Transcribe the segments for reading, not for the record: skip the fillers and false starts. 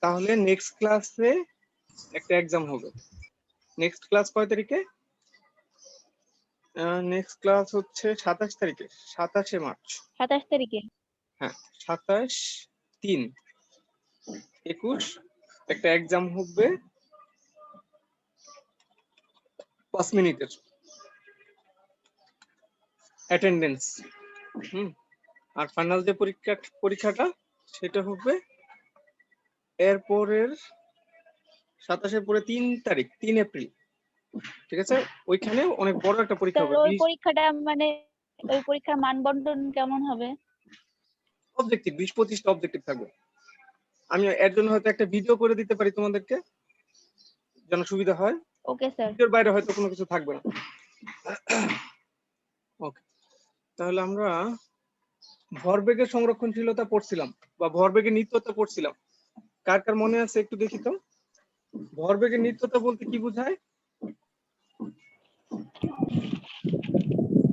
তাহলে নেক্সট ক্লাসে একটা এক্সাম হবে। নেক্সট ক্লাস কয় তারিখে? নেক্সট ক্লাস হচ্ছে 27 তারিখে, 27শে মার্চ। 27 তারিখে? হ্যাঁ, 27, 3, 21 একটা এক্সাম হবে 5 মিনিটের অ্যাটেন্ডেন্স। আর ফাইনাল যে পরীক্ষাটা সেটা হবে এরপরের 27-এর পরে 3 তারিখ, 3 এপ্রিল। ঠিক আছে, ওইখানে অনেক বড় একটা পরীক্ষা হবে। ওই পরীক্ষাটা মানে ওই পরীক্ষার মানবন্টন কেমন হবে? অবজেক্টিভ 20-25টা অবজেক্টিভ থাকবে। আমি এর জন্য হয়তো একটা ভিডিও করে দিতে পারি তোমাদেরকে, যেন সুবিধা হয়। Okay sir. ভিডিওর বাইরে হয়তো কোনো কিছু থাকবে না। ওকে, তাহলে আমরা ভরবেগের সংরক্ষণশীলতা পড়ছিলাম বা ভরবেগের নিত্যতা পড়ছিলাম। কার কার মনে আছে একটু দেখি তো। ভরবেগের নিত্যতা বলতে কি বোঝায়?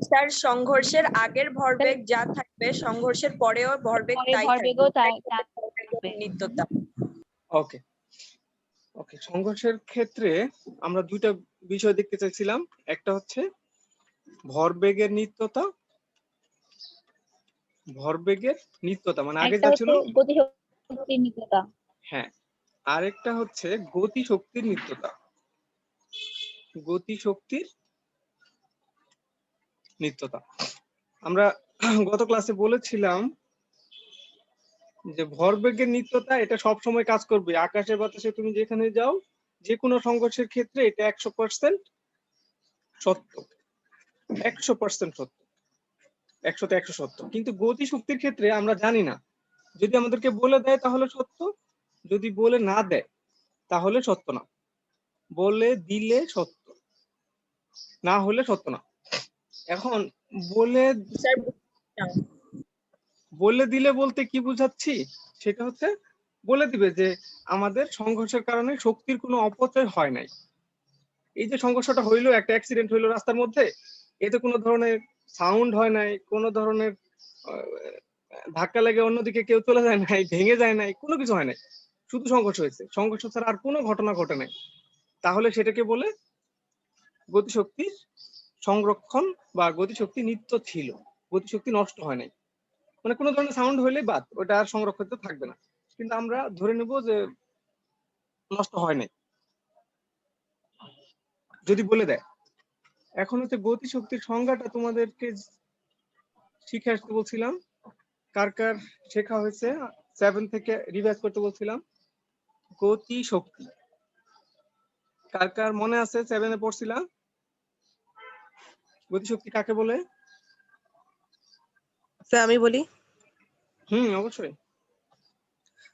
স্যার সংঘর্ষের আগের ভরবেগ যা থাকবে সংঘর্ষের পরেও ভরবেগ তাই থাকবে, নিত্যতা। ওকে ওকে, সংঘর্ষের ক্ষেত্রে আমরা দুইটা বিষয় দেখতে চাইছিলাম। একটা হচ্ছে ভরবেগের নিত্যতা, ভরবেগের নিত্যতা মানে আগে যা ছিল গতিশক্তির নিত্যতা। হ্যাঁ, আরেকটা হচ্ছে গতিশক্তির নিত্যতা। গতিশক্তির নিত্যতা আমরা গত ক্লাসে বলেছিলাম যে ভরবেগের নিত্যতা এটা সব সময় কাজ করবে। আকাশে বাতাসে তুমি যেখানে যাও, যে কোনো সংঘর্ষের ক্ষেত্রে এটা 100% সত্য, 100% সত্য, 100তে 100 সত্য। কিন্তু গতিশক্তির ক্ষেত্রে আমরা জানি না, যদি আমাদেরকে বলে দেয় তাহলে সত্য, যদি বলে না দেয় তাহলে সত্য না, বলে দিলে সত্য, না হলে সত্য না। এখন বলে দিলে বলতে কি বুঝাচ্ছি, সেটা হচ্ছে বলে দিবে যে আমাদের সংঘর্ষের কারণে শক্তির কোনো অপচয় হয় নাই। এই যে সংঘর্ষটা হইলো, একটা অ্যাক্সিডেন্ট হইলো রাস্তার মধ্যে, এতে কোনো ধরনের সাউন্ড হয় নাই, কোনো ধরনের ধাক্কা লেগে অন্যদিকে কেউ চলে যায় নাই, ভেঙে যায় নাই, কোনো কিছু হয় নাই, শুধু সংঘর্ষ হয়েছে, সংঘর্ষ ছাড়া আর কোনো ঘটনা ঘটে নাই। তাহলে সেটাকে বলে গতিশক্তির সংরক্ষণ বা গতিশক্তি নিত্য ছিল, গতিশক্তি নষ্ট হয় নাই। মানে কোনো ধরনের সাউন্ড হইলে বাদ, ওটা আর সংরক্ষিত থাকবে না। কিন্তু আমরা ধরে নেব যে নষ্ট হয় নাই যদি বলে দেয়। এখন হচ্ছে গতিশক্তির সংজ্ঞাটা তোমাদেরকে শিখে আসতে বলছিলাম। কার কার শেখা হয়েছে? 7 থেকে রিভাইজ করতে বলছিলাম। গতিশক্তি কার কার মনে আছে? 7-এ পড়ছিলাম গতিশক্তি কাকে বলে। স্যার আমি বলি। অবশ্যই।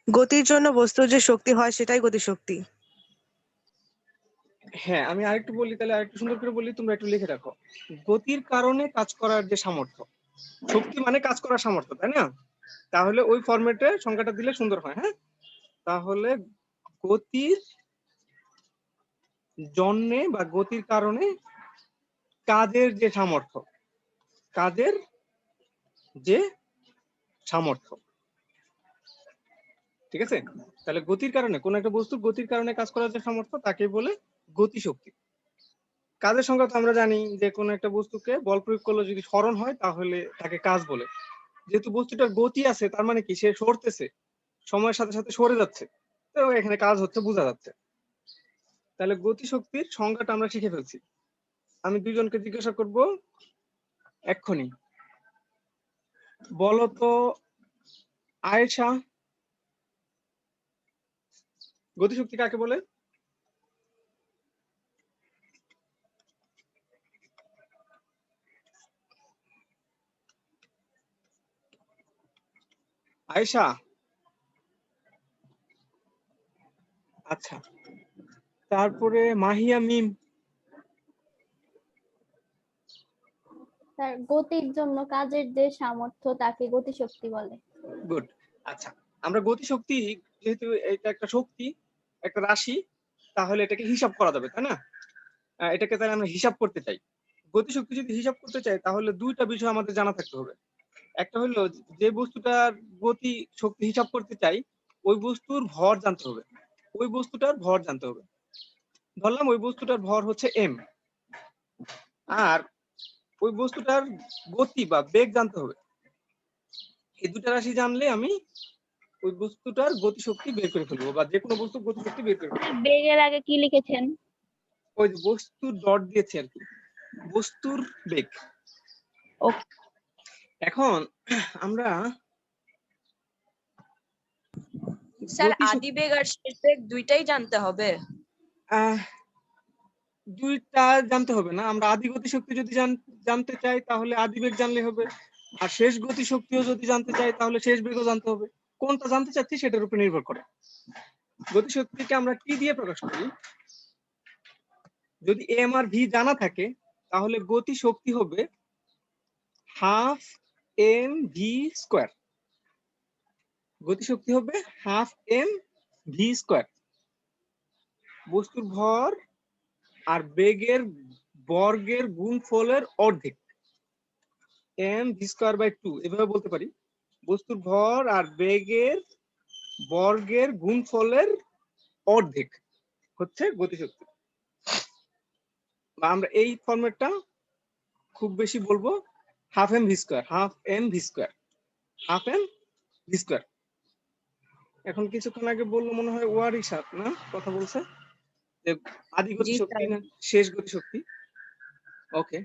গতির জন্য বস্তুর যে শক্তি হয় সেটাই গতিশক্তি। হ্যাঁ, আমি আরেকটু বলি, তাহলে আরেকটু সুন্দর করে বলি, তোমরা একটু লিখে রাখো। গতির কারণে কাজ করার যে সামর্থ্য, শক্তি মানে কাজ করার সামর্থ্য, তাই না? তাহলে ওই ফরম্যাটে সংখ্যাটা দিলে সুন্দর হয়। হ্যাঁ, তাহলে গতির জন্যে বা গতির কারণে কাজের যে সামর্থ্য, কাজের যে সামর্থ্য, ঠিক আছে? তাহলে গতির কারণে কোন একটা বস্তু গতির কারণে কাজ করার যে সামর্থ্য তাকে বলে গতিশক্তি। কাজের সংজ্ঞা তো আমরা জানি যে কোন একটা বস্তুকে বল প্রয়োগ করলে যদি সরণ হয় তাহলে তাকে কাজ বলে। যেহেতু বস্তুটার গতি আছে তার মানে কি সে সরতেছে, সময়ের সাথে সাথে সরে যাচ্ছে, তো এখানে কাজ হচ্ছে, বোঝা যাচ্ছে। তাহলে গতিশক্তির সংজ্ঞাটা আমরা শিখে ফেলছি। আমি দুইজনকে জিজ্ঞাসা করব এক্ষুনি, বলো তো আয়েশা, গতিশক্তি কাকে বলে? আয়েশা, আচ্ছা, তারপরে মাহিয়া মিম। স্যার গতির জন্য কাজের যে সামর্থ্য তাকে গতিশক্তি বলে। গুড। আচ্ছা, আমরা গতিশক্তি, যেহেতু এটা একটা শক্তি, একটা রাশি, তাহলে এটাকে হিসাব করা যাবে, তাই না? এটাকে তাহলে আমরা হিসাব করতে চাই। গতিশক্তি যদি হিসাব করতে চাই তাহলে দুইটা বিষয় আমাদের জানা থাকতে হবে। একটা হলো যে বস্তুটার গতি শক্তি হিসাব করতে চাই ওই বস্তুর ভর জানতে হবে, ওই বস্তুটার ভর জানতে হবে। ধরলাম ওই বস্তুটার ভর হচ্ছে m, আর ওই বস্তুটার গতি বা বেগ জানতে হবে। এই দুটা রাশি জানলে আমি ওই বস্তুটার গতিশক্তি বের করে ফেলবো, বা যে কোনো বস্তুর গতিশক্তি বের করে ফেলবো। বেগের আগে কি লিখেছেন? ওই যে বস্তুর ডট দিয়েছে আর কি, বস্তুর বেগ। ওকে। এখন আমরা স্যার গতিশক্তি আদি বেগ আর শেষ বেগ দুইটাই জানতে হবে? দুইটা জানতে হবে না, আমরা আদি গতিশক্তি যদি জানতে চাই তাহলে আদি বেগ জানলে হবে, আর শেষ গতিশক্তিও যদি জানতে চাই তাহলে শেষ বেগও জানতে হবে। কোনটা জানতে চাচ্ছি সেটার উপর নির্ভর করে। গতিশক্তিকে আমরা টি দিয়ে প্রকাশ করি। যদি এম আর ভি জানা থাকে তাহলে গতিশক্তি হবে হাফ এম ভি স্কোয়ার। গতিশক্তি হবে হাফ এম ভি স্কোয়ার। বস্তুর ভর আর বেগের বর্গের গুণফলের অর্ধেক, এম ভি স্কোয়ার বাই 2 এভাবে বলতে পারি। বস্তুর ভর আর বেগের বর্গের গুণফলের অর্ধেক হচ্ছে গতিশক্তি। বা আমরা এই ফরম্যাটটা খুব বেশি বলবো half m v square, half m v square, half m v square. এখন কিছুক্ষণ আগে বললো মনে হয় ওয়ারিশাত না কথা বলছে যে আদি গতিশক্তি না শেষ গতিশক্তি। ওকে,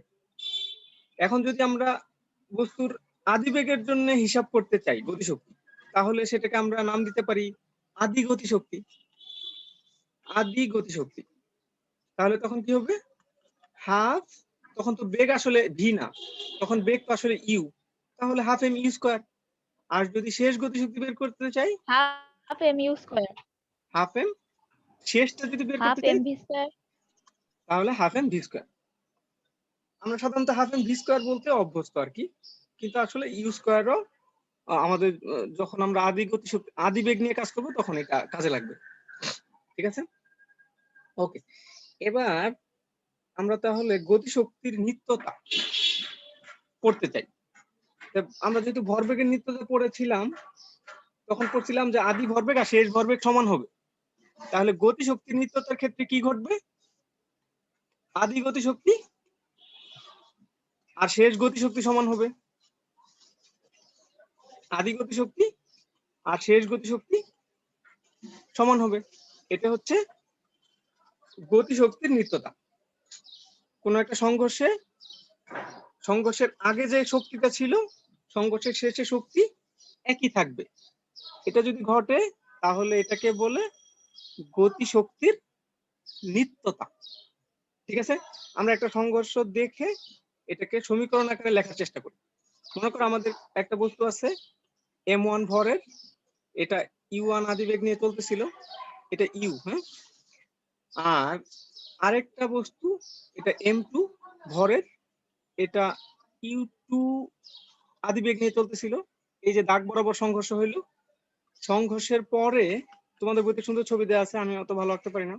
এখন যদি আমরা বস্তুর আদি বেগের জন্য হিসাব করতে চাই গতিশক্তি, তাহলে সেটাকে আমরা নাম দিতে পারি আদি গতিশক্তি। আদি গতিশক্তি তাহলে তখন কি হবে হাফ, তখন তো বেগ আসলে ভি না, তখন বেগ তো আসলে ইউ, তাহলে হাফ এম ইউ স্কোয়ার। আর যদি শেষ গতিশক্তি বের করতে চাই half m u square, half m, শেষটা যদি বের হাফ করতে চাই এম ভি স্কোয়ার। তাহলে হাফ এম ভি স্কোয়ার। আমরা সাধারণত হাফ এম ভি স্কোয়ার বলতে অভ্যস্ত আর কি, কিন্তু আসলে ইউ স্কোয়ারও আমাদের যখন আমরা আদি গতিশক্তি আদি বেগ নিয়ে কাজ করবো তখন এটা কাজে লাগবে। ঠিক আছে, ওকে। এবার আমরা তাহলে গতিশক্তির নিত্যতা পড়তে চাই। আমরা যেহেতু ভরবেগের নিত্যতা পড়েছিলাম তখন পড়ছিলাম যে আদি ভরবেগ আর শেষ ভরবেগ সমান হবে, তাহলে গতিশক্তির নিত্যতার ক্ষেত্রে কি ঘটবে? আদি গতিশক্তি আর শেষ গতিশক্তি সমান হবে, আদি গতিশক্তি আর শেষ গতিশক্তি সমান হবে। এটা হচ্ছে গতিশক্তির নিত্যতা। কোন একটা সংঘর্ষের আগে যে শক্তিটা ছিল সংঘর্ষের শেষে শক্তি একই থাকবে। এটা যদি ঘটে তাহলে এটাকে বলে গতিশক্তির নিত্যতা। ঠিক আছে, আমরা একটা সংঘর্ষ দেখে এটাকে সমীকরণ আকারে লেখার চেষ্টা করি। মনে করো আমাদের একটা বস্তু আছে m1 ভরের, এটা u1 আদিবেগ নিয়ে চলতেছিল, এটা ইউ, হ্যাঁ। আর আরেকটা বস্তু এটা m2 ভরের, এটা u2 আদিবেগ নিয়ে চলতেছিল। এই যে দাগ বরাবর সংঘর্ষ হইলো, সংঘর্ষের পরে তোমাদের বইতে সুন্দর ছবি দেওয়া আছে, আমি অত ভালো আঁকতে পারি না।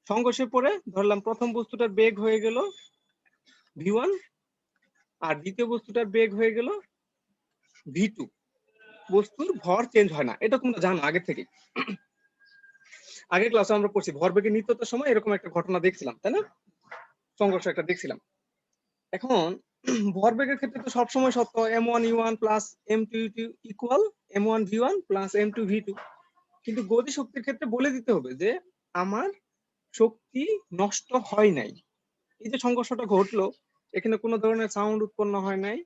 সংঘর্ষের পরে ধরলাম প্রথম বস্তুটার বেগ হয়ে গেল v1 আর দ্বিতীয় বস্তুটার বেগ হয়ে গেল v2। বস্তুর ভর চেঞ্জ হয় না, এটা তোমরা জানো আগে থেকে। আগের ক্লাসে আমরা পড়ছি ভরবেগের নিত্যতার সময় এরকম একটা ঘটনা দেখছিলাম, তাই না? সংঘর্ষ একটা দেখছিলাম। এখন ভরবেগের ক্ষেত্রে তো সবসময় সত্য m1 u1 plus m2 u2 equal m1 v1 plus m2 v2, কিন্তু গতিশক্তির ক্ষেত্রে বলে দিতে হবে যে আমার শক্তি নষ্ট হয় নাই। এই যে সংঘর্ষটা ঘটলো এখানে কোনো ধরনের সাউন্ড উৎপন্ন হয় নাই,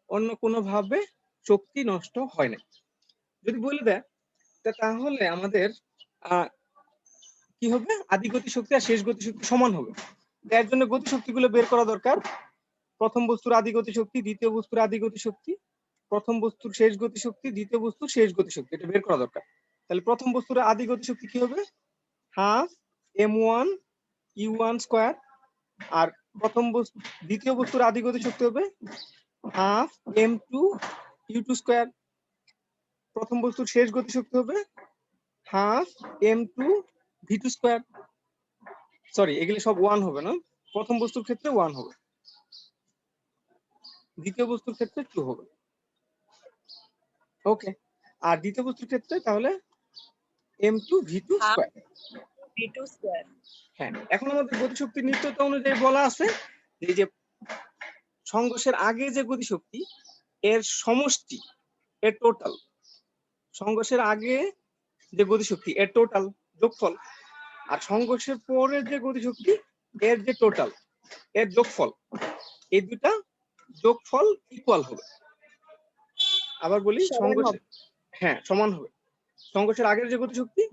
অন্য কোনো ভাবে শক্তি নষ্ট হয় নাই। যদি বলে দেয় তাহলে আমাদের কি হবে, আদি গতিশক্তি আর শেষ গতিশক্তি সমান হবে। এর জন্য গতিশক্তিগুলো বের করা দরকার। প্রথম বস্তুর আদি গতিশক্তি, দ্বিতীয় বস্তুর আদি গতিশক্তি, প্রথম বস্তুর শেষ গতিশক্তি, দ্বিতীয় বস্তুর শেষ গতিশক্তি, এটা বের করা দরকার। তাহলে প্রথম বস্তুর আদি গতিশক্তি কি হবে? Half m1 u1 square. আর দ্বিতীয় বস্তুর আদি গতিশক্তি হবে হাফ m2 u2 স্কয়ার। প্রথম বস্তুর শেষ গতিশক্তি হবে half m2 v2 square. Sorry, এগুলি সব 1 হবে না, প্রথম বস্তুর ক্ষেত্রে 1 হবে, দ্বিতীয় বস্তুর ক্ষেত্রে 2 হবে। ওকে, আর দ্বিতীয় বস্তুর ক্ষেত্রে তাহলে m2v2 স্কয়ার। v2 square. হ্যাঁ, এখন আমাদের গতিশক্তির নিত্যতা অনুযায়ী বলা আছে যে এই যে সংঘর্ষের আগে যে গতিশক্তি এর সমষ্টি, এর টোটাল, সংঘর্ষের আগে যে গতিশক্তি এর টোটাল যোগফল, আর সংঘর্ষের পরে যে গতিশক্তি এর যে টোটাল এর যোগফল, এই দুটা যোগফল ইকুয়াল হবে। আবার বলি, সমান সংঘর্ষের, হবে। হ্যাঁ সমান হবে। সংঘর্ষের আগের যে গতিশক্তি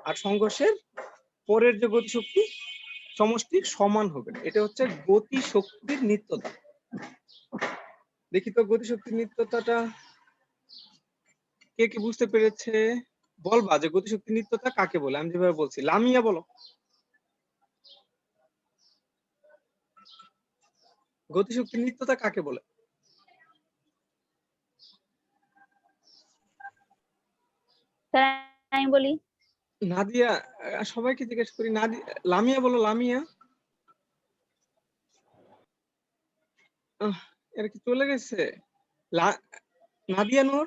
আর সংঘর্ষের পরের যে গতিশক্তি সমষ্টি সমান হবে। এটা হচ্ছে গতিশক্তির নিত্যতা। দেখি তো গতিশক্তির নিত্যতাটা কে কি বুঝতে পেরেছে? বলবা যে গতিশক্তির নিত্যতা কাকে বলে। আমি যেভাবে বলছি, লামিয়া বলো গতিশক্তির নিত্যতা কাকে বলে। স্যার আমি বলি, নাদিয়া, সবাইকে জিজ্ঞেস করি, লামিয়া বলো, লামিয়া। এর কি চলে গেছে? নাদিয়া নূর,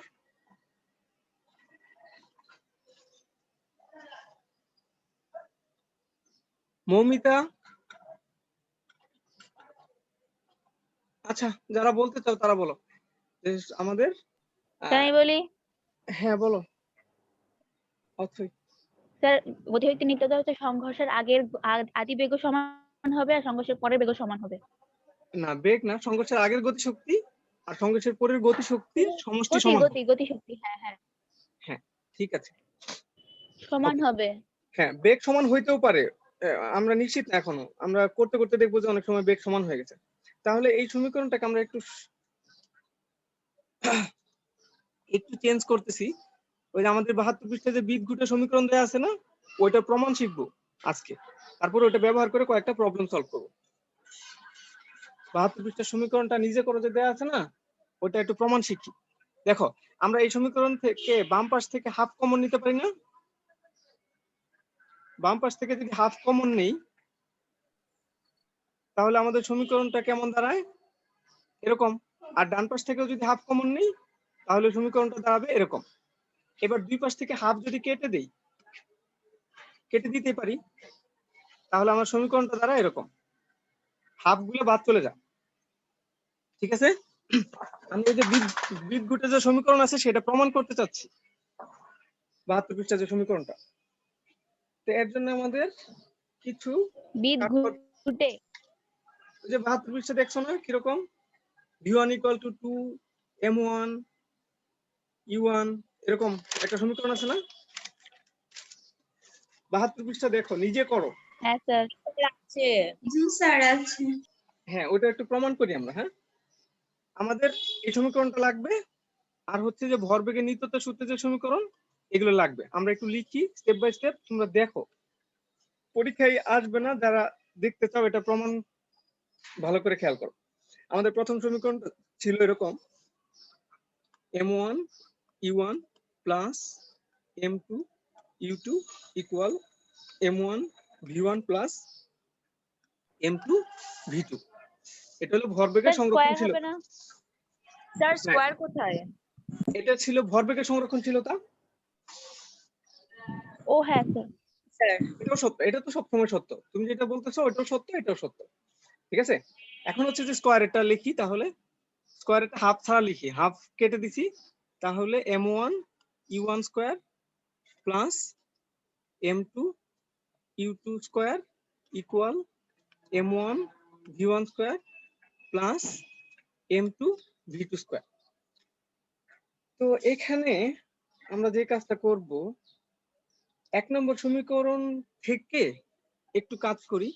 মৌমিতা। আচ্ছা, যারা বলতে চাও তারা বলো যে আমাদের স্যার আমি বলি, হ্যাঁ বলো। অথই, স্যার গতিশক্তির নিত্যতা হচ্ছে সংঘর্ষের আগের আদি বেগ সমান হবে আর সংঘর্ষের পরের বেগ সমান হবে। না বেগ না, সংঘর্ষের আগের গতিশক্তি আর সংঘর্ষের পরের গতিশক্তির সমষ্টি গতি সমান হবে। গতিশক্তি, হ্যাঁ হ্যাঁ হ্যাঁ ঠিক আছে, সমান Okay. হবে। হ্যাঁ বেগ সমান হইতেও পারে, আমরা নিশ্চিত না এখনো, আমরা করতে করতে দেখবো যে অনেক সময় বেগ সমান হয়ে গেছে। তাহলে এই সমীকরণটাকে আমরা একটু চেঞ্জ করতেছি। ওই যে আমাদের 72 পৃষ্ঠায় যে বিদঘুটে সমীকরণ দেওয়া আছে না, ওইটা প্রমাণ শিখবো আজকে, তারপরে ওইটা ব্যবহার করে কয়েকটা প্রবলেম সলভ করবো। 72 পৃষ্ঠার সমীকরণটা নিজে করে যে দেওয়া আছে না, ওটা একটু প্রমাণ শিখি। দেখো, আমরা এই সমীকরণ থেকে বাম পাশ থেকে হাফ কমন নিতে পারি না? বাম পাশ থেকে যদি হাফ কমন নেই তাহলে আমাদের সমীকরণটা কেমন দাঁড়ায়? এরকম। আর ডান পাশ থেকেও যদি হাফ কমন নেই তাহলে সমীকরণটা দাঁড়াবে এরকম। এবার দুই পাশ থেকে হাফ যদি কেটে দেই, কেটে দিতে পারি, তাহলে আমার সমীকরণটা দাঁড়ায় এরকম, হাফ গুলো বাদ চলে যায়। ঠিক আছে, আমি এই যে বিদঘুটে যে সমীকরণ আছে সেটা প্রমাণ করতে চাচ্ছি, 72 পৃষ্ঠার যে সমীকরণটা। তো এর জন্য আমাদের কিছু বিদঘুটে, ওই যে 72 পৃষ্ঠা দেখছো না কিরকম, v1 = 2 m1 u1 এরকম একটা সমীকরণ আছে না? 72 পৃষ্ঠা দেখো, নিজে করো। হ্যাঁ স্যার আছে। জি স্যার আছে। হ্যাঁ ওটা একটু প্রমাণ করি আমরা। হ্যাঁ, আমাদের এই সমীকরণটা লাগবে, আর হচ্ছে যে ভরবেগের নিত্যতা সূত্রে যে সমীকরণ, এগুলো লাগবে। আমরা একটু লিখি স্টেপ বাই স্টেপ, তোমরা দেখো, পরীক্ষায় আসবে না, যারা দেখতে চাও এটা প্রমাণ ভালো করে খেয়াল করো। আমাদের প্রথম সমীকরণটা ছিল এরকম, m1 u1 plus m2 u2 equal m1 v1 plus m2 v2। এটা হলো ভরবেগের সংরক্ষণ স্কয়ার ছিল। হবে না স্যার স্কয়ার কোথায়? এটা ছিল ভরবেগের সংরক্ষণ ছিল তা। ও হ্যাঁ স্যার, স্যার এটাও সত্য, এটা তো সবসময় সত্য, তুমি যেটা বলতেছো ওটাও সত্য, এটাও সত্য। ঠিক আছে, এখন হচ্ছে যে স্কয়ারটা লিখি, তাহলে স্কয়ারটা হাফ ছাড়া লিখি, হাফ কেটে দিছি, তাহলে m1 u1 square plus m2 u2 square equal m1 v1 square plus m2 v2 square. তো এখানে আমরা যে কাজটা করব, 1 নম্বর সমীকরণ থেকে একটু কাজ করি।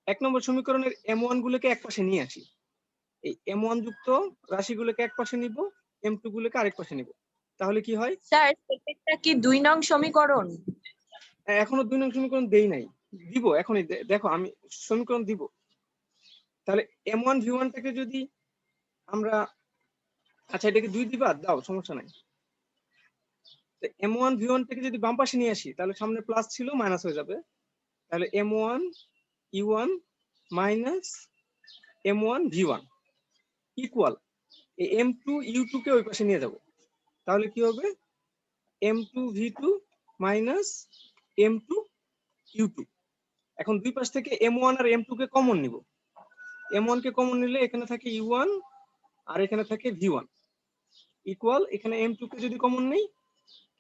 1 নম্বর সমীকরণের m1 গুলোকে একপাশে নিয়ে আসি, এই m1 যুক্ত রাশিগুলোকে একপাশে নিব, m2 গুলোকে আরেক পাশে নিব, তাহলে কি হয়? স্যার এটা কি 2 নং সমীকরণ? এখনো 2 নং সমীকরণ দেই নাই, দিব এখনই, দেখো আমি সমীকরণ দিব। তাহলে m1 v1 থেকে যদি আমরা, আচ্ছা এটাকে 2 দিবা, দাও সমস্যা নাই। m1 v1 থেকে যদি বাম পাশে নিয়ে আসি তাহলে সামনে প্লাস ছিল মাইনাস হয়ে যাবে, তাহলে m1 u1 minus m1 v1 equal এই m2 u2 কে ওই পাশে নিয়ে যাব, তাহলে কি হবে m2 v2 minus M2 U2। এখন দুই পাশ থেকে M1 আর M2 কে কমন নিব। M1 কে কমন নিলে এখানে থাকে U1 আর এখানে থাকে V1 ইকুয়াল, এখানে M2 কে যদি কমন নেই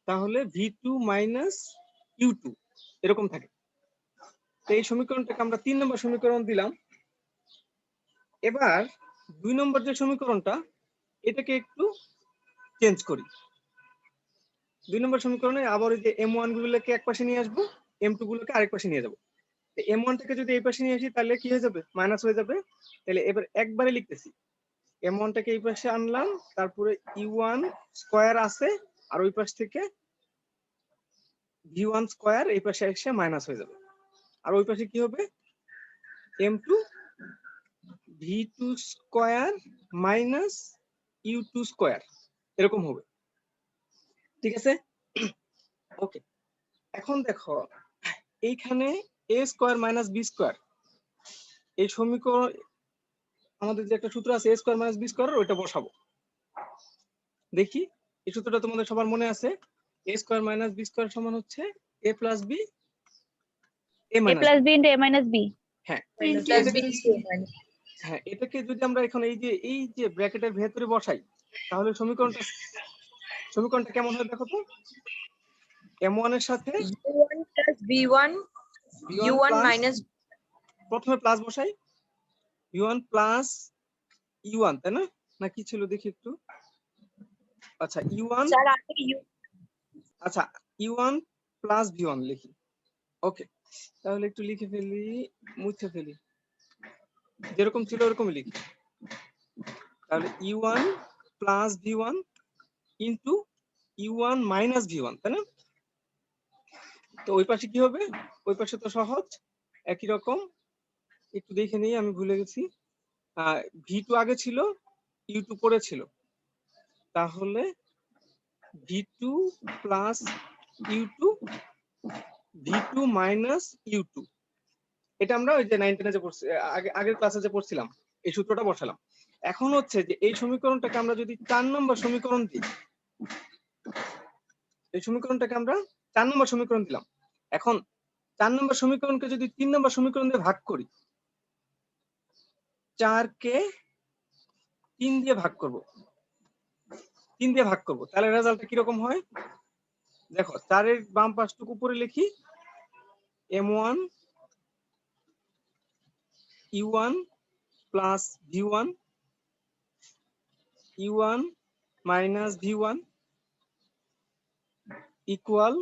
তাহলে V2 মাইনাস U2 এরকম থাকে। তো এই সমীকরণটাকে আমরা 3 নম্বর সমীকরণ দিলাম। এবার 2 নম্বর যে সমীকরণটা, এটাকে একটু চেঞ্জ করি। 2 নম্বর সমীকরণে আবার এই যে M1 গুলোকে এক পাশে নিয়ে আসবো, M2 গুলোকে আরেক পাশে নিয়ে যাবো। M1 টাকে যদি এই পাশে নিয়ে আসি তাহলে কি হয়ে যাবে, মাইনাস হয়ে যাবে। তাহলে এবার একবারে লিখতেছি, M1 টাকে এই পাশে আনলাম, তারপরে U1 স্কয়ার আছে, আর ওই পাশ থেকে V1 স্কয়ার এই পাশে এসে মাইনাস হয়ে যাবে। আর ওই পাশে কি হবে, M2 V2 square minus U2 square এরকম হবে। ঠিক আছে, ওকে। এখন দেখো এইখানে a square minus b square, এই সমীকরণ আমাদের যে একটা সূত্র আছে a square minus b square, ওইটা বসাবো। দেখি এই সূত্রটা তোমাদের সবার মনে আছে, a square minus b square সমান হচ্ছে a plus b a plus b into a minus b। হ্যাঁ Plus B into A minus B। হ্যাঁ, এটাকে যদি আমরা এখন এই যে ব্র্যাকেটের ভেতরে বসাই তাহলে সমীকরণটা কেমন হয় দেখো তো। M1 এর সাথে U1 plus V1 U1 plus, minus প্রথমে প্লাস বসাই, U1 প্লাস U1, তাই না? না কি ছিল দেখি একটু। আচ্ছা U1, স্যার আগে আচ্ছা U1 প্লাস V1 লিখি। ওকে, তাহলে একটু লিখে ফেলি, মুছে ফেলি, যেরকম ছিল ওরকমই লিখি। তাহলে U1 plus V1 into U1 minus V1, তাই না? তো ওই পাশে কি হবে, ওই পাশে তো সহজ একই রকম। একটু দেখে নিই, আমি ভুলে গেছি, V2 আগে ছিল, U2 পরে ছিল, তাহলে V2 plus U2 V2 minus U2। এটা আমরা ওই যে 9 যে পড়ছি, আগের ক্লাসে যে পড়ছিলাম এই সূত্রটা বসালাম। এখন হচ্ছে যে এই সমীকরণটাকে আমরা যদি 4 নম্বর সমীকরণ দিই, এই সমীকরণটাকে আমরা 4 নম্বর সমীকরণ দিলাম। এখন 4 নম্বর সমীকরণকে যদি 3 নম্বর সমীকরণ দিয়ে ভাগ করি, 4 কে 3 দিয়ে ভাগ করব, 3 দিয়ে ভাগ করব, তাহলে রেজাল্টটা কিরকম হয় দেখো। 4 এর বাম পাশটুকু উপরে লিখি, M1 U1 plus V1 U1 minus V1 equal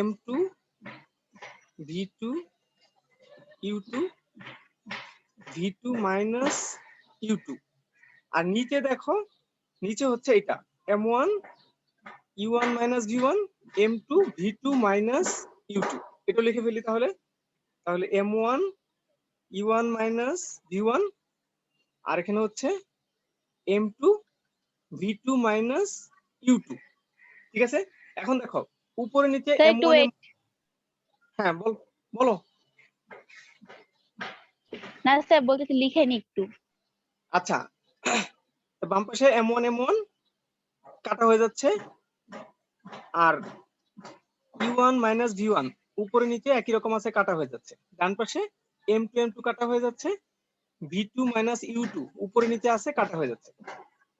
M2 V2 U2 V2 minus U2। আর নিচে দেখো, নিচে হচ্ছে এটা M1 U1 minus V1 M2 V2 minus U2। এটা লিখে ফেলি তাহলে M1 U1 মাইনাস V1, আর এখানে হচ্ছে M2 V2 মাইনাস U2। ঠিক আছে, এখন দেখো উপরে নিচে স্যার একটু M1 wait। হ্যাঁ বলো। না স্যার বলতেছি লিখে নি একটু। আচ্ছা, বাম পাশে M1 কাটা হয়ে যাচ্ছে, আর U1 মাইনাস V1 উপরে নিচে একই রকম আছে, কাটা হয়ে যাচ্ছে। ডান পাশে M2 কাটা হয়ে যাচ্ছে, V2 মাইনাস U2 উপরে নিচে আছে, কাটা হয়ে যাচ্ছে।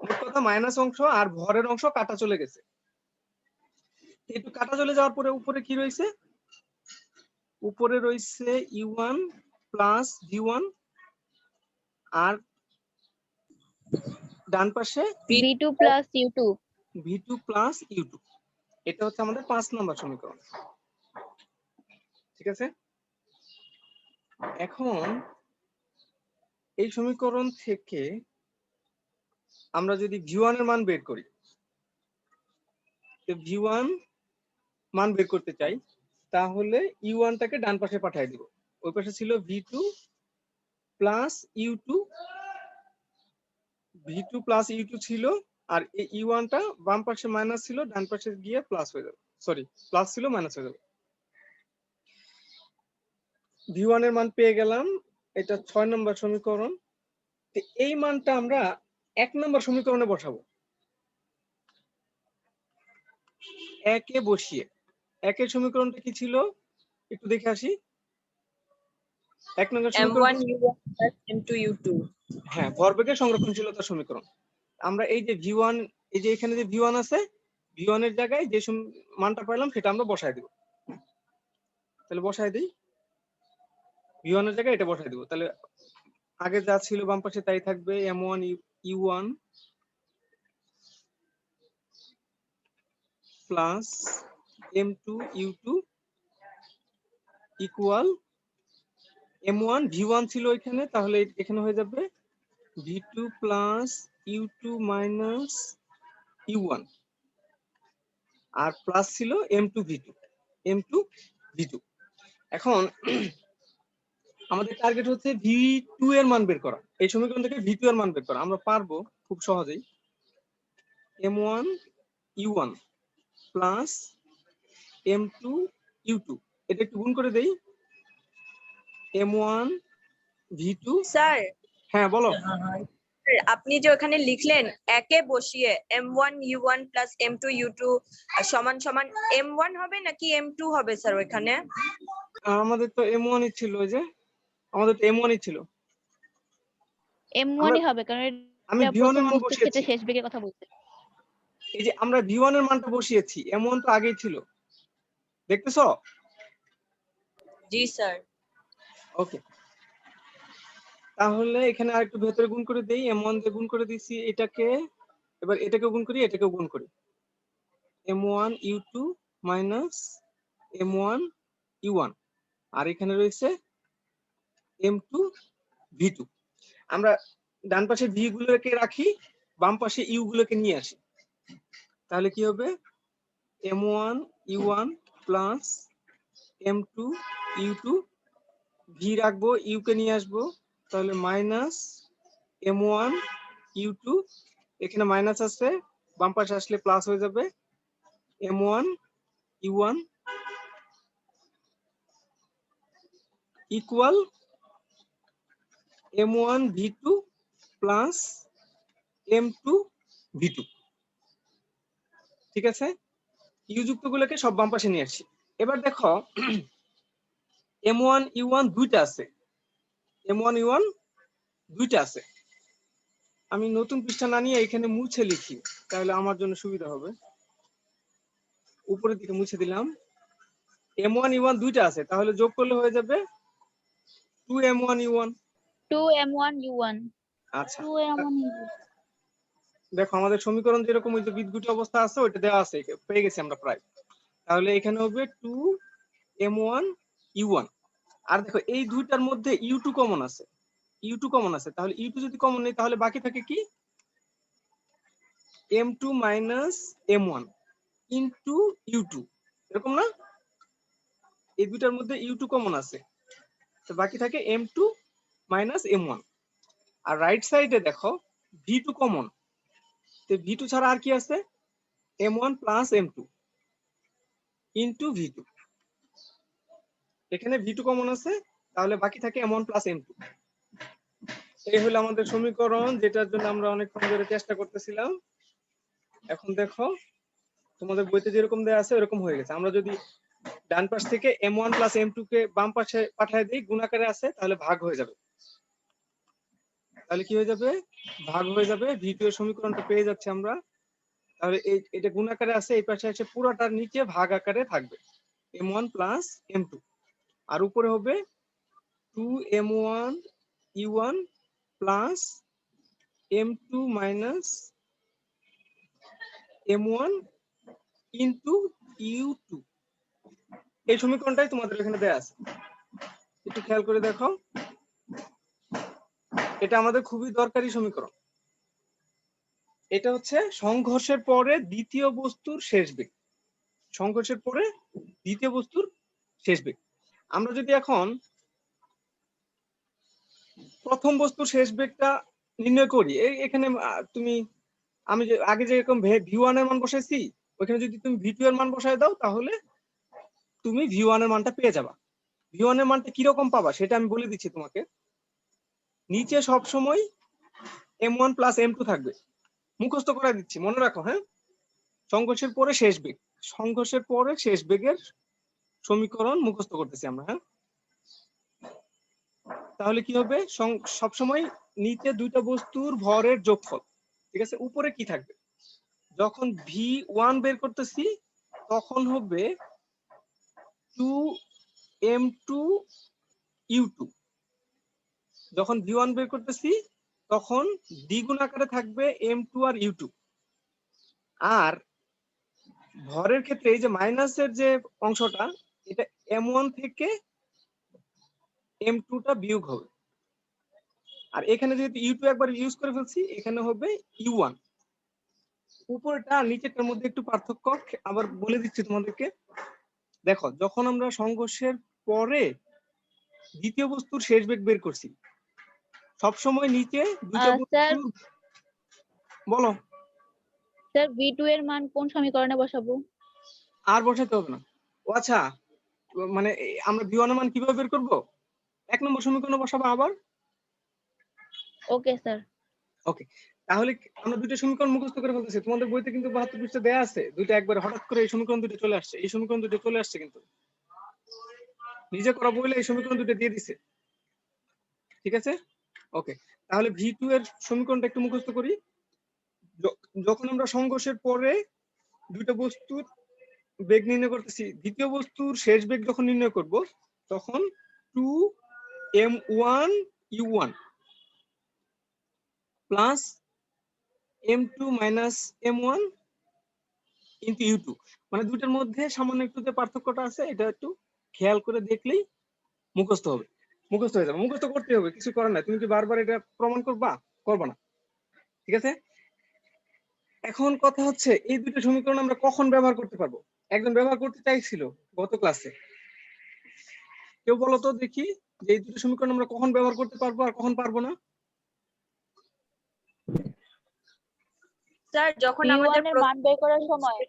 মোট কথা মাইনাস অংশ আর ভরের অংশ কাটা চলে গেছে। একটু কাটা চলে যাওয়ার পরে উপরে কি রয়েছে, উপরে রয়েছে U1 প্লাস V1, আর ডান পাশে v2 plus u2। V2 plus U2। এটা হচ্ছে আমাদের 5 নম্বর সমীকরণ। ঠিক আছে, এখন এই সমীকরণ থেকে আমরা যদি V1 এর মান বের করি, V1 মান বের করতে চাই, তাহলে U1 টাকে ডান পাশে পাঠিয়ে দিব। ওই পাশে ছিল V2 plus U2, V2 plus U2 ছিল, আর এই U1 টা বাম পাশে মাইনাস ছিল, ডান পাশে গিয়ে প্লাস হয়ে যাবে, সরি প্লাস ছিল মাইনাস হয়ে যাবে। V1 এর মান পেয়ে গেলাম, এটা 6 নম্বর সমীকরণ। এই মানটা আমরা 1 নম্বর সমীকরণে বসাবো। একে বসিয়ে, একের সমীকরণটা কি ছিল একটু দেখে আসি। 1 নং সমীকরণ, m1 u1 plus m2 u2। হ্যাঁ, ভরবেগের সংরক্ষণশীলতার সমীকরণ। আমরা এই যে v1, এই যে এখানে যে v1 আছে, v1 এর জায়গায় যে মানটা পাইলাম সেটা আমরা বসায় দিব। তাহলে বসায় দিই, v1 এর জায়গায় এটা বসায় দিব। তাহলে আগে যা ছিল বাম পাশে তাই থাকবে, m1 u1 plus m2 u2 equal m1 v1 ছিল এখানে, তাহলে এখানে হয়ে যাবে v2 plus u2 minus u1, আর প্লাস ছিল m2 v2। এখন আমাদের টার্গেট হচ্ছে v2 এর মান বের করা। এই সমীকরণ থেকে v2 এর মান বের করা আমরা পারবো খুব সহজেই। m1 u1 plus m2 u2, এটা একটু গুণ করে দেই, m1 v2। স্যার, হ্যাঁ বলো। আপনি যে ওখানে লিখলেন একে বসিয়ে m1 u1 plus m2 u2 সমান সমান m1 হবে নাকি m2 হবে স্যার ওখানে? আমাদের তো m1 ই ছিল, ওই যে আমাদের তো m1 ই ছিল। m1 ই হবে, কারণ আমি এটা v1 প্রথম এর মান বস্তুর বসিয়েছি, ক্ষেত্রে শেষ বেগের কথা বলছে। এই যে আমরা v1 এর মানটা বসিয়েছি, m1 তো আগেই ছিল, দেখতেছো? জি স্যার। ওকে, তাহলে এখানে আরেকটু ভেতরে গুণ করে দেই, m1 দিয়ে গুণ করে দিছি এটাকে, এবার এটাকে গুণ করি, এটাকে গুণ করি, m1 u2 minus m1 u1, আর এখানে রয়েছে m2 v2। আমরা ডান পাশে v গুলোকে রাখি, বাম পাশে u গুলোকে নিয়ে আসি, তাহলে কি হবে m1 u1 plus m2 u2, v রাখবো, u কে নিয়ে আসবো, তাহলে মাইনাস m1 u2, এখানে মাইনাস আছে, বাম পাশে আসলে প্লাস হয়ে যাবে, m1 u1 equal m1 v2 plus m2 v2। ঠিক আছে, ইউ যুক্ত গুলোকে সব বাম পাশে নিয়ে আসি। এবার দেখো m1 u1 দুইটা আছে, m1 u1 দুইটা আছে। আমি নতুন পৃষ্ঠা না নিয়ে এখানে মুছে লিখি, তাহলে আমার জন্য সুবিধা হবে। উপরের দিকে মুছে দিলাম, m1 u1 দুইটা আছে, তাহলে যোগ করলে হয়ে যাবে 2m1 u1। 2m1 u1, আচ্ছা, 2m1 u2। দেখো আমাদের সমীকরণ যেরকম ওই যে বিদ্যুৎ অবস্থা আছে ওইটা দেওয়া আছে, পেয়ে গেছি আমরা প্রায়। তাহলে এখানে হবে 2m1 u1, আর দেখো এই দুইটার মধ্যে u2 কমন আছে, u2 কমন আছে, তাহলে u2 যদি কমন নেই তাহলে বাকি থাকে কি m2 minus m1 into u2, এরকম না? এই দুইটার মধ্যে u2 কমন আছে, তো বাকি থাকে m2 মাইনাস m1। আর রাইট সাইডে দেখো v2 কমন, তো v2 ছাড়া আর কি আছে, m1 plus m2 into v2। এখানে v2 কমন আছে, তাহলে বাকি থাকে m1 প্লাস m2। এই হলো আমাদের সমীকরণ, যেটার জন্য আমরা অনেকক্ষণ ধরে চেষ্টা করতেছিলাম। এখন দেখো তোমাদের বইতে যেরকম দেয়া আছে ওরকম হয়ে গেছে। আমরা যদি ডান পাশ থেকে m1 প্লাস m2 কে বাম পাশে পাঠিয়ে দিই, গুণাকারে আছে, তাহলে ভাগ হয়ে যাবে। তাহলে কি হয়ে যাবে, ভাগ হয়ে যাবে, v2 এর সমীকরণটা পেয়ে যাচ্ছে আমরা। তাহলে এটা গুণাকারে আছে, এই পাশে এসে পুরোটার নিচে ভাগ আকারে থাকবে m1 প্লাস m2, আর উপরে হবে 2m1 u1 plus m2 minus m1 into u2। এই সমীকরণটাই তোমাদের এখানে দেয়া আছে, একটু খেয়াল করে দেখো, এটা আমাদের খুবই দরকারি সমীকরণ। এটা হচ্ছে সংঘর্ষের পরে দ্বিতীয় বস্তুর শেষ বেগ, সংঘর্ষের পরে দ্বিতীয় বস্তুর শেষ বেগ। আমরা যদি এখন প্রথম বস্তুর শেষ বেগটা নির্ণয় করি, এখানে তুমি আমি যে আগে যেরকম v1 এর মান বসাইছি, ওখানে যদি তুমি v2 এর মান বসায় দাও তাহলে তুমি v1 এর মানটা পেয়ে যাবা। v1 এর মানটা কিরকম পাবা সেটা আমি বলে দিচ্ছি তোমাকে। নিচে সব সময় m1 প্লাস m2 থাকবে, মুখস্থ করে দিচ্ছি, মনে রাখো। হ্যাঁ, সংঘর্ষের পরে শেষ বেগ, সংঘর্ষের পরে শেষ বেগের সমীকরণ মুখস্থ করতেছি আমরা। হ্যাঁ, তাহলে কি হবে, সবসময় নিচে দুইটা বস্তুর ভরের যোগফল, ঠিক আছে। উপরে কি থাকবে, যখন V1 বের করতেছি তখন হবে 2m2u2, যখন V1 বের করতেছি তখন দ্বিগুণ আকারে থাকবে m2 আর u2। আর ভরের ক্ষেত্রে এই যে মাইনাসের যে অংশটা, এটা m1 থেকে m2 টা বিয়োগ হবে। আর এখানে যেহেতু u2 একবার ইউজ করে ফেলছি, এখানে হবে u1। উপরটা আর নিচেরটার মধ্যে একটু পার্থক্য আবার বলে দিচ্ছি তোমাদেরকে। দেখো, যখন আমরা সংঘর্ষের পরে দ্বিতীয় বস্তুর শেষ বেগ বের করছি, সবসময় নিচে দুইটা স্যার বস্তুর, বলো। স্যার V2 এর মান কোন সমীকরণে বসাবো? আর বসাতে হবে না। ও আচ্ছা, মানে আমরা V1 এর মান কিভাবে বের করব? 1 নম্বর সমীকরণে বসাবো আবার। Okay sir. ওকে, তাহলে আমরা দুইটা সমীকরণ মুখস্থ করে ফেলতেছি। তোমাদের বইতে কিন্তু 72 পৃষ্ঠা দেয়া আছে, দুইটা একবার হঠাৎ করে এই সমীকরণ দুটো চলে আসছে, এই সমীকরণ দুটো চলে আসছে, কিন্তু নিজে করা বইলে এই সমীকরণ দুটো দিয়ে দিছে, ঠিক আছে। ওকে, তাহলে V2 এর সমীকরণটা একটু মুখস্থ করি। যখন আমরা সংঘর্ষের পরে দুইটা বস্তুর বেগ নির্ণয় করতেছি, দ্বিতীয় বস্তুর শেষ বেগ যখন নির্ণয় করব, তখন 2m1u1 plus m2 minus m1 into u2, মানে দুইটার মধ্যে সামান্য একটু যে পার্থক্যটা আছে, এটা একটু খেয়াল করে দেখলেই মুখস্থ হবে, মুখস্থ হয়ে যাবে। মুখস্থ করতে হবে, কিছু করার নাই। তুমি কি বারবার এটা প্রমাণ করবা না, ঠিক আছে। এখন কথা হচ্ছে, এই দুটো সমীকরণ আমরা কখন ব্যবহার করতে পারবো? একজন ব্যবহার করতে চাইছিল গত ক্লাসে, কেউ বলো তো দেখি, যে এই দুটো সমীকরণ আমরা কখন ব্যবহার করতে পারবো আর কখন পারবো না? স্যার যখন V1 আমাদের এর মান বের করার সময়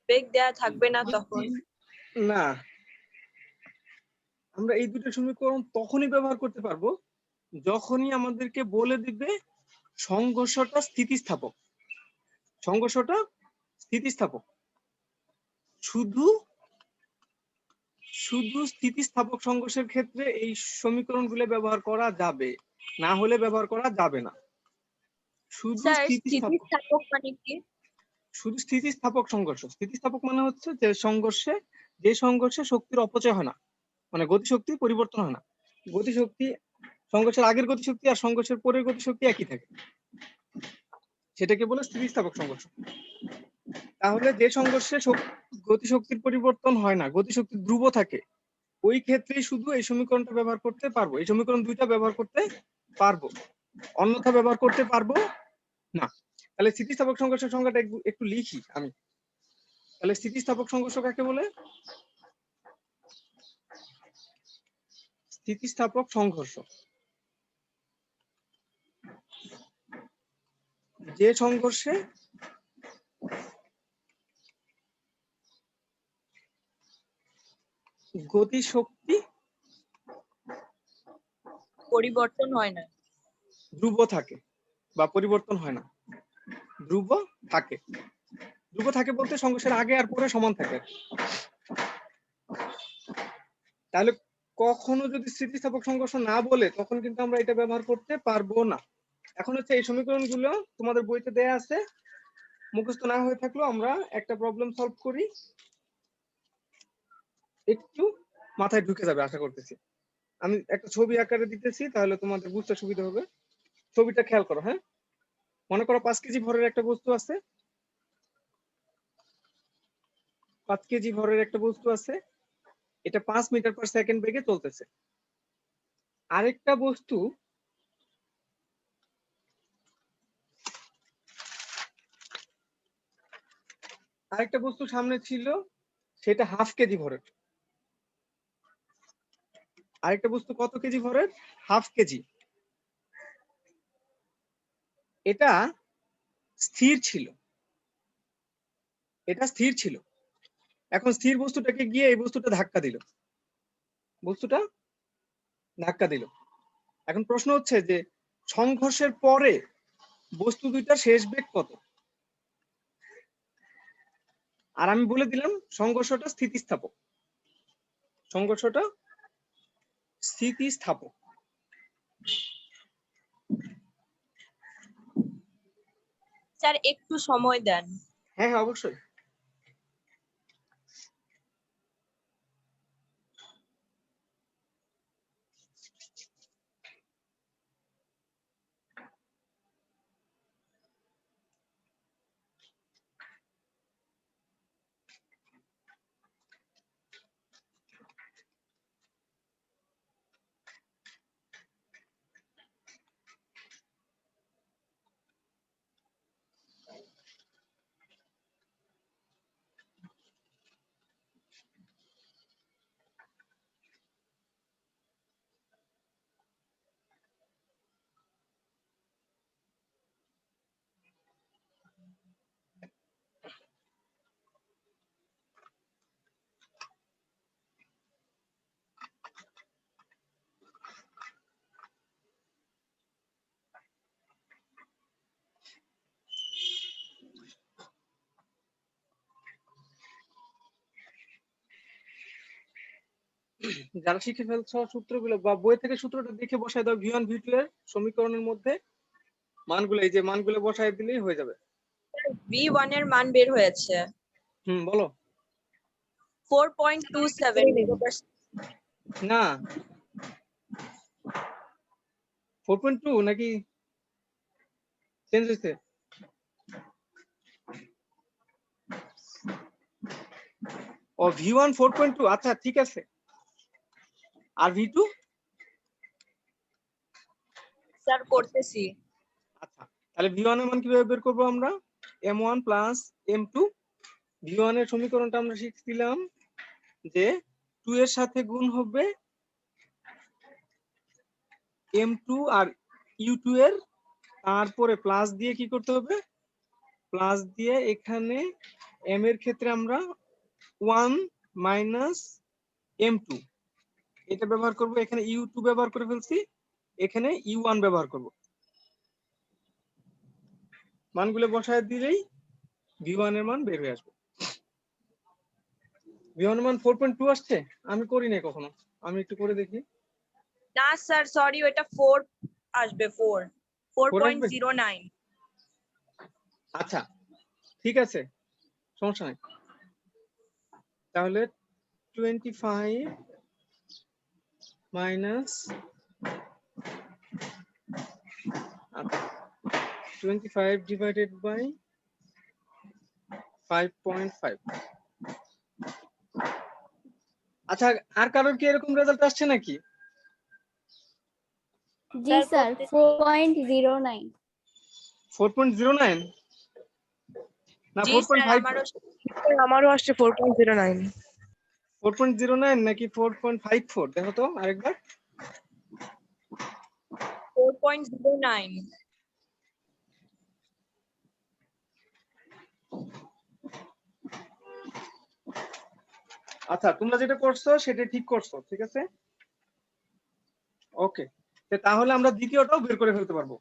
বেগ দেয়া থাকবে না তখন। না, আমরা এই দুটো সমীকরণ তখনই ব্যবহার করতে পারবো যখনই আমাদেরকে বলে দিবে সংঘর্ষটা স্থিতিস্থাপক। সংঘর্ষটা স্থিতিস্থাপক, শুধু স্থিতিস্থাপক সংঘর্ষের ক্ষেত্রে এই সমীকরণগুলো ব্যবহার করা যাবে, না হলে ব্যবহার করা যাবে না। শুধু স্যার স্থিতিস্থাপক, স্থিতিস্থাপক মানে কি? শুধু স্থিতিস্থাপক সংঘর্ষ। স্থিতিস্থাপক মানে হচ্ছে যে সংঘর্ষে শক্তির অপচয় হয় না, মানে গতিশক্তি পরিবর্তন হয় না। গতিশক্তি, সংঘর্ষের আগের গতিশক্তি আর সংঘর্ষের পরের গতিশক্তি একই থাকে, সেটাকে বলে স্থিতিস্থাপক সংঘর্ষ। তাহলে যে সংঘর্ষে গতিশক্তির পরিবর্তন হয় না, গতিশক্তি ধ্রুব থাকে, ওই ক্ষেত্রে শুধু এই সমীকরণটা ব্যবহার করতে পারবো, এই সমীকরণ দুইটা ব্যবহার করতে পারবো, অন্যথা ব্যবহার করতে পারবো না। তাহলে স্থিতিস্থাপক সংঘর্ষের সংজ্ঞাটা একটু লিখি আমি। তাহলে স্থিতিস্থাপক সংঘর্ষ কাকে বলে? স্থিতিস্থাপক সংঘর্ষ যে সংঘর্ষে গতিশক্তি পরিবর্তন হয় না, ধ্রুব থাকে বা পরিবর্তন হয় না, ধ্রুব থাকে। ধ্রুব থাকে বলতে সংঘর্ষের আগে আর পরে সমান থাকে। তাহলে কখনো যদি স্থিতিস্থাপক সংঘর্ষ না বলে, তখন কিন্তু আমরা এটা ব্যবহার করতে পারবো না। এখন হচ্ছে এই সমীকরণগুলো তোমাদের বইতে দেয়া আছে, মুখস্থ না হয়ে থাকলেও আমরা একটা প্রবলেম সলভ করি, একটু মাথায় ঢুকে যাবে আশা করতেছি। আমি একটা ছবি আকারে দিতেছি, তাহলে তোমাদের বুঝতে সুবিধা হবে। ছবিটা খেয়াল করো। হ্যাঁ, মনে করো 5 কেজি ভরের একটা বস্তু আছে, 5 কেজি ভরের একটা বস্তু আছে, এটা 5 মিটার পার সেকেন্ড বেগে চলতেছে। আরেকটা বস্তু সামনে ছিল, সেটা হাফ কেজি ভরের। আরেকটা বস্তু কত কেজি ভরের? Half KG. এটা স্থির ছিল, এটা স্থির ছিল। এখন স্থির বস্তুটাকে গিয়ে এই বস্তুটা ধাক্কা দিল, বস্তুটা ধাক্কা দিল। এখন প্রশ্ন হচ্ছে যে সংঘর্ষের পরে বস্তু দুইটার শেষ বেগ কত? আর আমি বলে দিলাম সংঘর্ষটা স্থিতিস্থাপক, সংঘর্ষটা স্থিতিস্থাপক। স্যার একটু সময় দেন। হ্যাঁ হ্যাঁ অবশ্যই। যারা শিখে ফেলছো সূত্রগুলো বা বই থেকে সূত্রটা দেখে বসায় দাও V1 V2 এর সমীকরণের মধ্যে মানগুলো, এই যে মানগুলো বসায় দিলেই হয়ে যাবে। V1 এর মান বের হয়েছে বলো। 4.27। না 4.2 নাকি চেঞ্জ হয়েছে? ও V1 4.2, আচ্ছা ঠিক আছে। আর V2? স্যার করতেছি। আচ্ছা তাহলে V1 এর মান কিভাবে বের করবো আমরা? M1 plus M2। V1 এর সমীকরণটা আমরা শিখছিলাম যে 2 এর সাথে গুণ হবে M2 আর U2 এর, তারপরে প্লাস দিয়ে কি করতে হবে? প্লাস দিয়ে এখানে M এর ক্ষেত্রে আমরা 1 মাইনাস M2 এটা ব্যবহার করব, এখানে U2 ব্যবহার করে ফেলছি, এখানে U1 ব্যবহার করব। মানগুলো বসায় দিলেই V1 এর মান বের হয়ে আসবে। V1 এর মান 4.2 আসছে? আমি করি নাই কখনো, আমি একটু করে দেখি। না স্যার সরি, ওটা 4 আসবে। 4 আসবে? 4.09। আচ্ছা ঠিক আছে, সমস্যা নাই। তাহলে 25 মাইনাস 25 ডিভাইডেড বাই 5.5। আচ্ছা আর কারোর কি এরকম রেজাল্ট আসছে নাকি? জি স্যার 4.09। 4.09 না জি 4.5? স্যার আমারও আসছে 4.09। 4.09 নাকি 4.54 দেখো তো আরেকবার। 4.09। আচ্ছা তোমরা যেটা করছো সেটা ঠিক করছো, ঠিক আছে ওকে। তাহলে আমরা দ্বিতীয়টাও বের করে ফেলতে পারবো।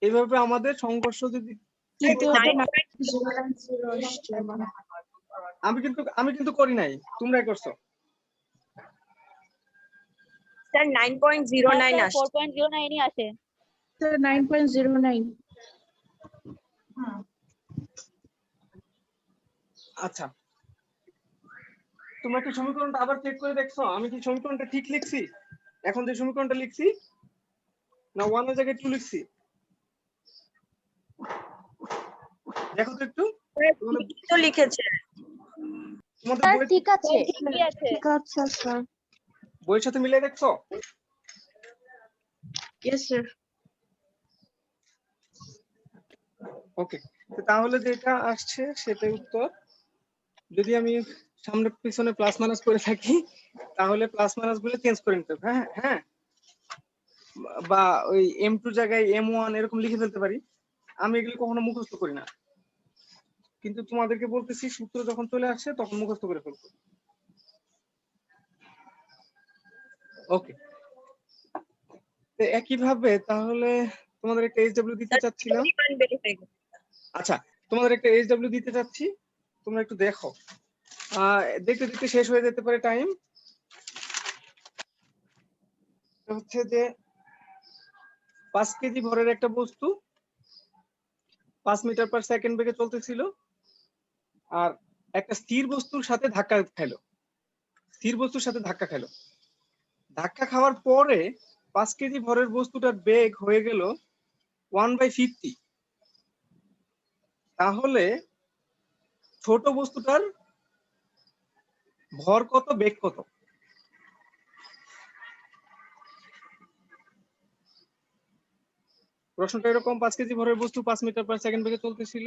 এইভাবে আমাদের সংঘর্ষ যদি আমি কিন্তু করি নাই, তোমরাই করছো। স্যার 9.09 আসছে। 4.09 ই আসে। স্যার 9.09। আচ্ছা তোমরা কি সমীকরণটা আবার চেক করে দেখছো আমি কি সমীকরণটা ঠিক লিখছি? এখন যে সমীকরণটা লিখছি না 1 এর জায়গায় 2 লিখছি? দেখো তো একটু ঠিকই তো লিখেছে। তোমাদের স্যার বই ঠিক আছে। ঠিকই আছে। ঠিক আছে স্যার। বইয়ের সাথে মিলিয়ে দেখছো? Yes sir. ওকে তাহলে যেটা আসছে সেটাই উত্তর। যদি আমি সামনে পিছনে প্লাস মাইনাস করে থাকি তাহলে প্লাস মাইনাস গুলো চেঞ্জ করে নিতে হবে। হ্যাঁ হ্যাঁ, বা ওই M2 জায়গায় M1 এরকম লিখে ফেলতে পারি। আমি এগুলো কখনো মুখস্থ করি না, কিন্তু তোমাদেরকে বলতেছি সূত্র যখন চলে আসছে তখন মুখস্থ করে ফেলবো। ওকে একইভাবে তাহলে তোমাদের একটা SW দিতে চাচ্ছিলাম। মান বের হয়ে গেছে। আচ্ছা তোমাদের একটা SW দিতে চাচ্ছি তোমরা একটু দেখো, দেখতে দেখতে শেষ হয়ে যেতে পারে টাইম। হচ্ছে যে 5 কেজি ভরের একটা বস্তু 5 মিটার পার সেকেন্ড বেগে চলতেছিল, আর একটা স্থির বস্তুর সাথে ধাক্কা খেলো। স্থির বস্তুর সাথে ধাক্কা খেলো। ধাক্কা খাওয়ার পরে 5 কেজি ভরের বস্তুটার বেগ হয়ে গেল 1/50। তাহলে ছোট বস্তুটার ভর কত, বেগ কত? প্রশ্নটা এরকম, 5 কেজি ভরের বস্তু 5 মিটার পার সেকেন্ড বেগে চলতেছিল,